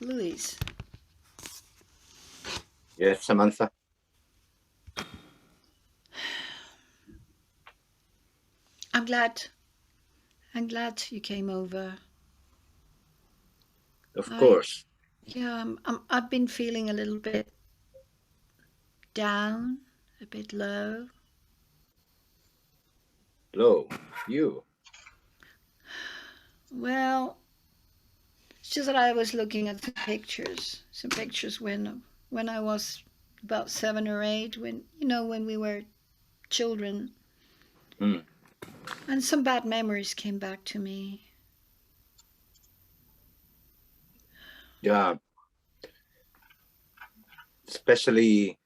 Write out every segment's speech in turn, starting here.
Louise. Yes, Samantha. I'm glad you came over. Of I course. Yeah, I've been feeling a little bit down, a bit low. Hello, you. Well, it's just that I was looking at some pictures when I was about 7 or 8, when we were children, Hmm. and some bad memories came back to me. Yeah, especially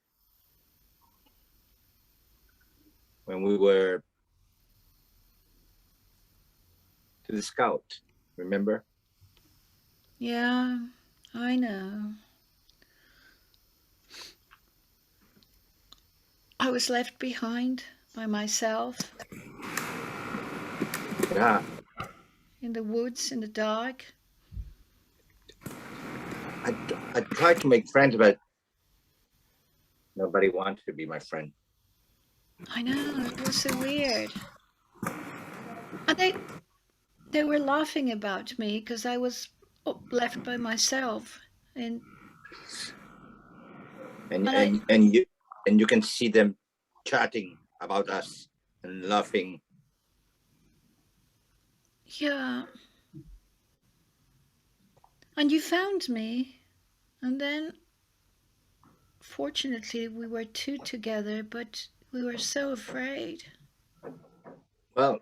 when we were to the scout. Remember? Yeah, I know. I was left behind by myself Yeah. in the woods in the dark. I tried to make friends, but nobody wanted to be my friend. I know, it was so weird. And they were laughing about me because I was left by myself. And And and I and and you and you can see them chatting about us and laughing. Yeah, and you found me, and then fortunately we were two together, but we were so afraid. Well,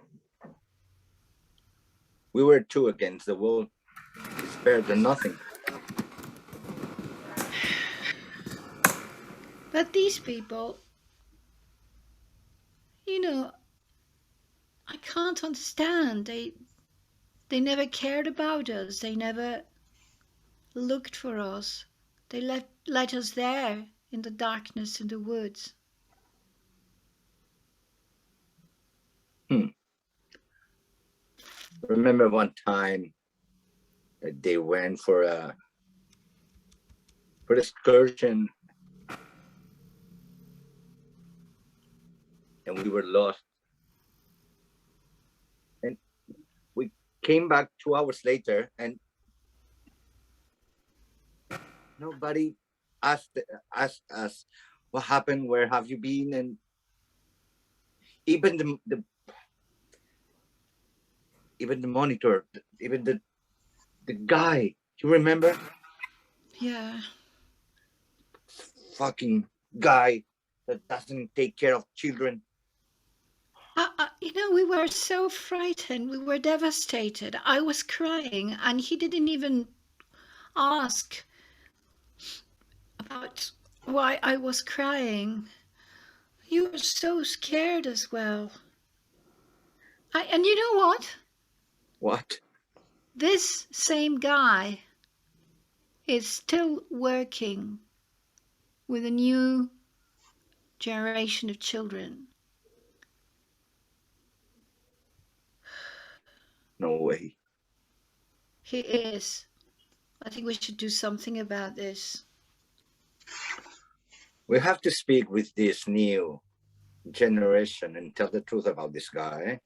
we were two against the wall. It's better than nothing. But these people, you know, I can't understand. They never cared about us. They never looked for us. They let us there in the darkness in the woods. Hmm. Remember one time that they went for excursion and we were lost. And we came back 2 hours later and nobody asked asked us what happened, where have you been, and even the monitor, even the guy. You remember? Yeah. Fucking guy that doesn't take care of children. We were so frightened. We were devastated. I was crying, and he didn't even ask about why I was crying. You were so scared as well. And you know what? What? This same guy is still working with a new generation of children. No way. He is. I think we should do something about this. We have to speak with this new generation and tell the truth about this guy.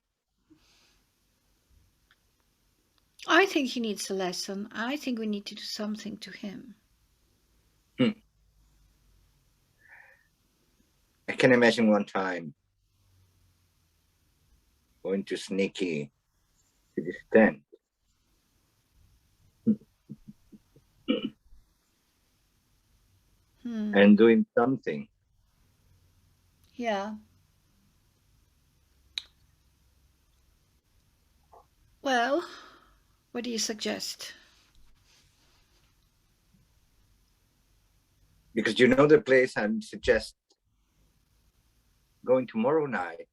I think he needs a lesson. I think we need to do something to him. Hmm. I can imagine one time going to sneaky to this tent Hmm. and doing something. Yeah. Well, what do you suggest? Because you know the place I'm suggest going tomorrow night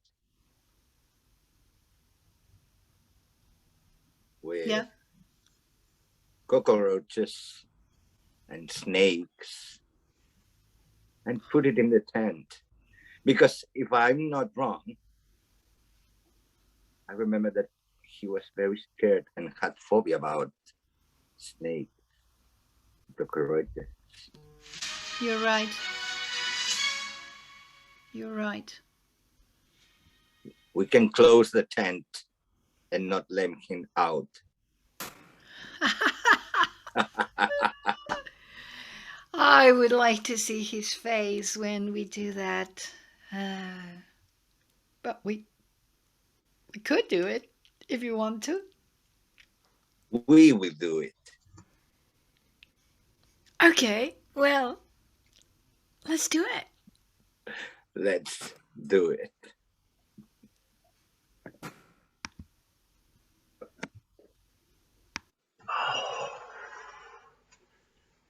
with Yeah. cockroaches and snakes and put it in the tent. Because if I'm not wrong, I remember that he was very scared and had phobia about snakes. autocorrect. You're right. You're right. We can close the tent and not let him out. I would like to see his face when we do that. But we could do it if you want to. We will do it. Okay, well, let's do it. Let's do it.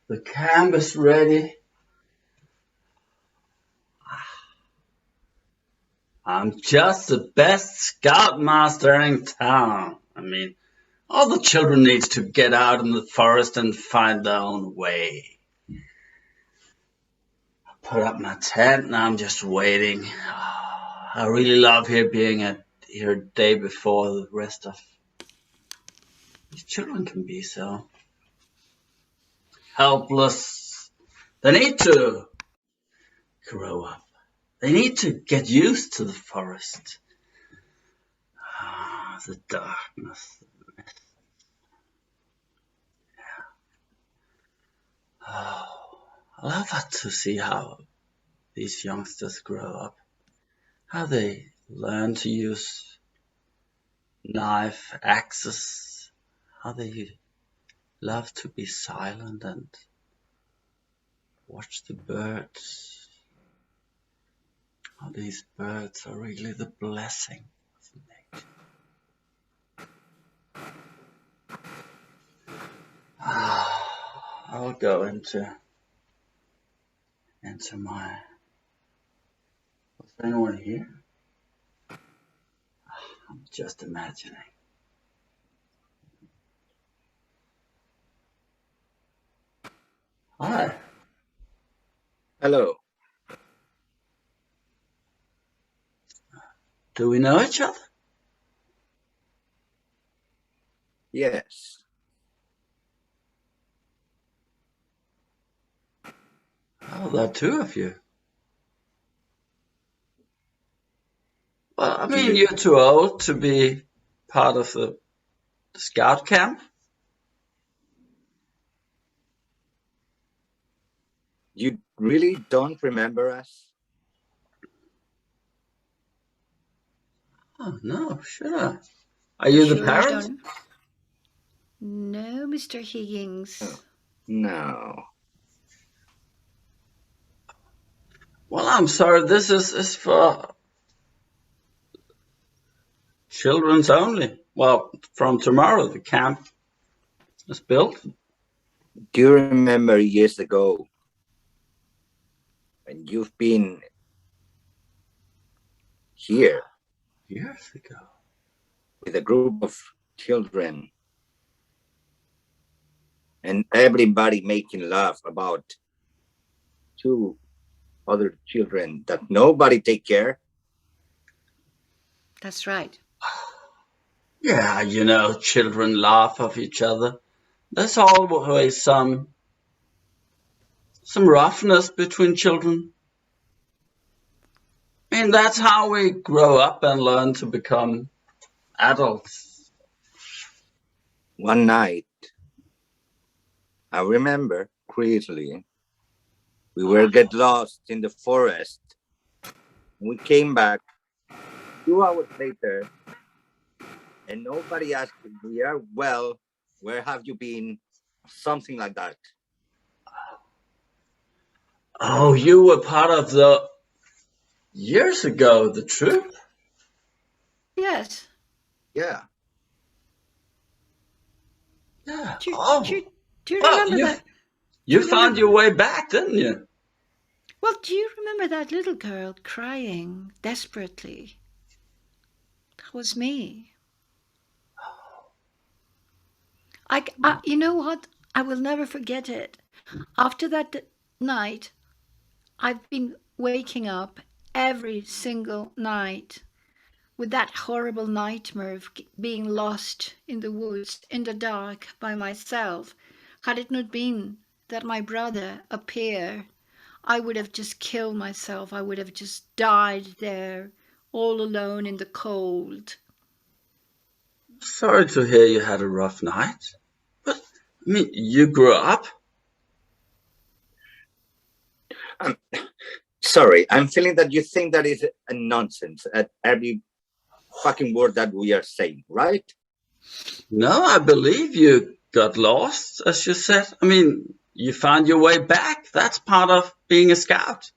The camp is ready. I'm just the best scoutmaster in town. I mean, all the children need to get out in the forest and find their own way. I put up my tent and I'm just waiting. I really love here being here a day before the rest of these children can be so helpless. They need to grow up. They need to get used to the forest. The darkness. Oh, I love to see how these youngsters grow up. How they learn to use knife, axes. How they love to be silent and watch the birds. How these birds are really the blessing of nature. I'll go into my... Was there anyone here? I'm just imagining. Hi. Hello. Do we know each other? Yes. Oh, there are two of you. Well, I mean, you're too old to be part of the scout camp. You really don't remember us? Oh, no, sure. Are you the Sure parent? don't. No, Mr. Higgins. Oh, no. Well, I'm sorry. This is for children's only. Well, from tomorrow, the camp is built. Do you remember years ago when you've been here Years ago. with a group of children and everybody making love about two other children that nobody take care? That's right. Yeah, you know, children laugh of each other. There's always some roughness between children. I mean, that's how we grow up and learn to become adults. One night, I remember clearly, we were get lost in the forest. We came back 2 hours later and nobody asked if we are well, where have you been? Something like that. Oh, you were part of the years ago, the troop? Yes. Yeah. Yeah. Do, Oh, do you well, remember that? you remember found your way back, didn't you? Well, do you remember that little girl crying desperately? That was me. You know what? I will never forget it. After that night, I've been waking up every single night with that horrible nightmare of being lost in the woods in the dark by myself. Had it not been that my brother appear, I would have just killed myself. I would have just died there, all alone in the cold. Sorry to hear you had a rough night. But, I mean, you grew up? Sorry, I'm feeling that you think that is a nonsense at every fucking word that we are saying, right? No, I believe you got lost, as you said. I mean, you found your way back. That's part of being a scout.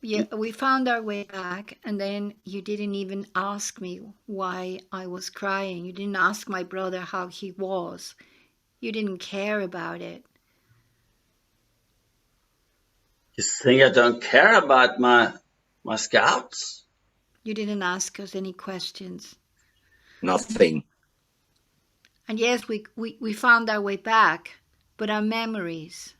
Yeah, we found our way back, and then you didn't even ask me why I was crying. You didn't ask my brother how he was. You didn't care about it. You think I don't care about my scouts? You didn't ask us any questions. Nothing. And yes, we found our way back, but our memories,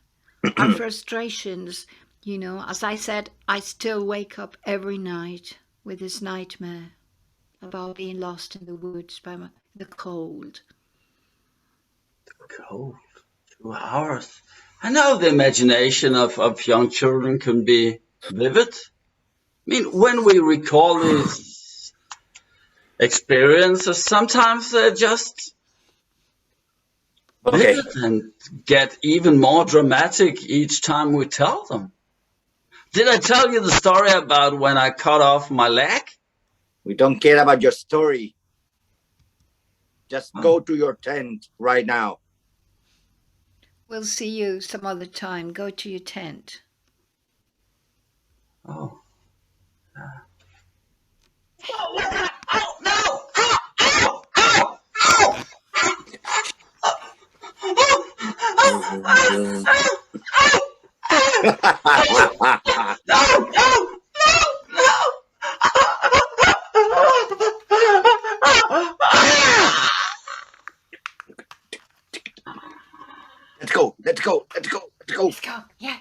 our frustrations, you know, as I said, I still wake up every night with this nightmare about being lost in the woods by the cold. Cold. 2 hours. I know the imagination of young children can be vivid. I mean, when we recall these experiences, sometimes they're just Okay, vivid and get even more dramatic each time we tell them. Did I tell you the story about when I cut off my leg? we don't care about your story. Just go to your tent right now. We'll see you some other time. Go to your tent. Oh. Oh, no! Ow! Ow! Ow! Let's go. Let's go. Let's go. Let's go. Let's go. Yeah.